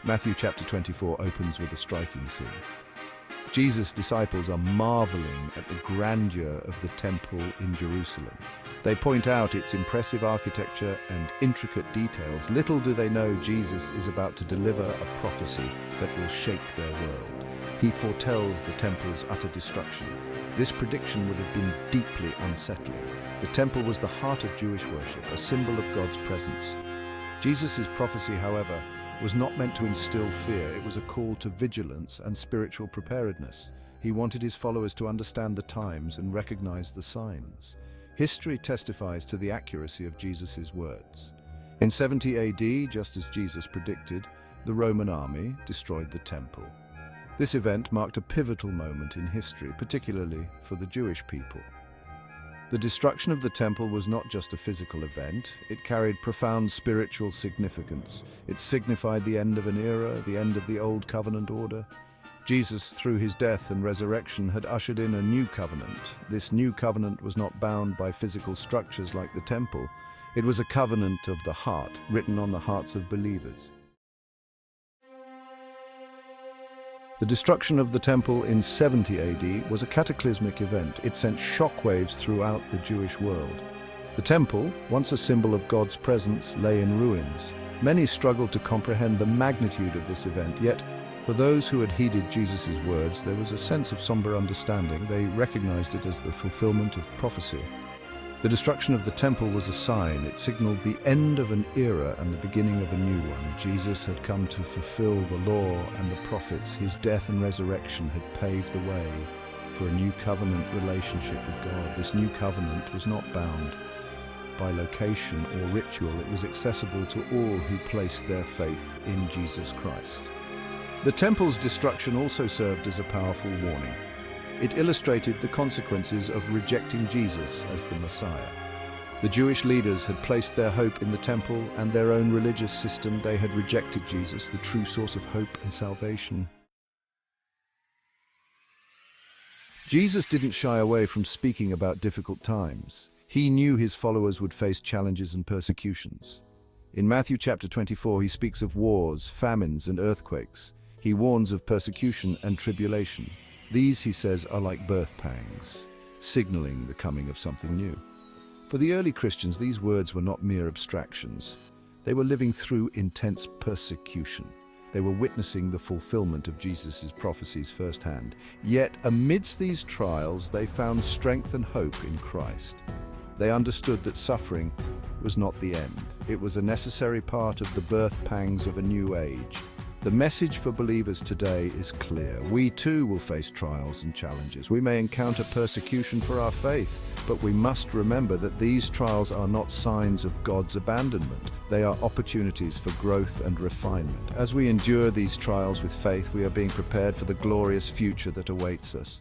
Matthew chapter 24 opens with a striking scene. Jesus' disciples are marveling at the grandeur of the temple in Jerusalem. They point out its impressive architecture and intricate details. Little do they know Jesus is about to deliver a prophecy that will shake their world. He foretells the temple's utter destruction. This prediction would have been deeply unsettling. The temple was the heart of Jewish worship, a symbol of God's presence. Jesus' prophecy, however, was not meant to instill fear. It was a call to vigilance and spiritual preparedness. He wanted his followers to understand the times and recognize the signs. History testifies to the accuracy of Jesus' words. In 70 AD, just as Jesus predicted, the Roman army destroyed the temple. This event marked a pivotal moment in history, particularly for the Jewish people. The destruction of the temple was not just a physical event, it carried profound spiritual significance. It signified the end of an era, the end of the old covenant order. Jesus, through his death and resurrection, had ushered in a new covenant. This new covenant was not bound by physical structures like the temple. It was a covenant of the heart, written on the hearts of believers. The destruction of the temple in 70 AD was a cataclysmic event. It sent shockwaves throughout the Jewish world. The temple, once a symbol of God's presence, lay in ruins. Many struggled to comprehend the magnitude of this event, yet for those who had heeded Jesus' words, there was a sense of somber understanding. They recognized it as the fulfillment of prophecy. The destruction of the temple was a sign. It signaled the end of an era and the beginning of a new one. Jesus had come to fulfill the law and the prophets. His death and resurrection had paved the way for a new covenant relationship with God. This new covenant was not bound by location or ritual. It was accessible to all who placed their faith in Jesus Christ. The temple's destruction also served as a powerful warning. It illustrated the consequences of rejecting Jesus as the Messiah. The Jewish leaders had placed their hope in the temple and their own religious system. They had rejected Jesus, the true source of hope and salvation. Jesus didn't shy away from speaking about difficult times. He knew his followers would face challenges and persecutions. In Matthew chapter 24, he speaks of wars, famines, and earthquakes. He warns of persecution and tribulation. These, he says, are like birth pangs, signaling the coming of something new. For the early Christians, these words were not mere abstractions. They were living through intense persecution. They were witnessing the fulfillment of Jesus' prophecies firsthand. Yet, amidst these trials, they found strength and hope in Christ. They understood that suffering was not the end. It was a necessary part of the birth pangs of a new age. The message for believers today is clear. We too will face trials and challenges. We may encounter persecution for our faith, but we must remember that these trials are not signs of God's abandonment. They are opportunities for growth and refinement. As we endure these trials with faith, we are being prepared for the glorious future that awaits us.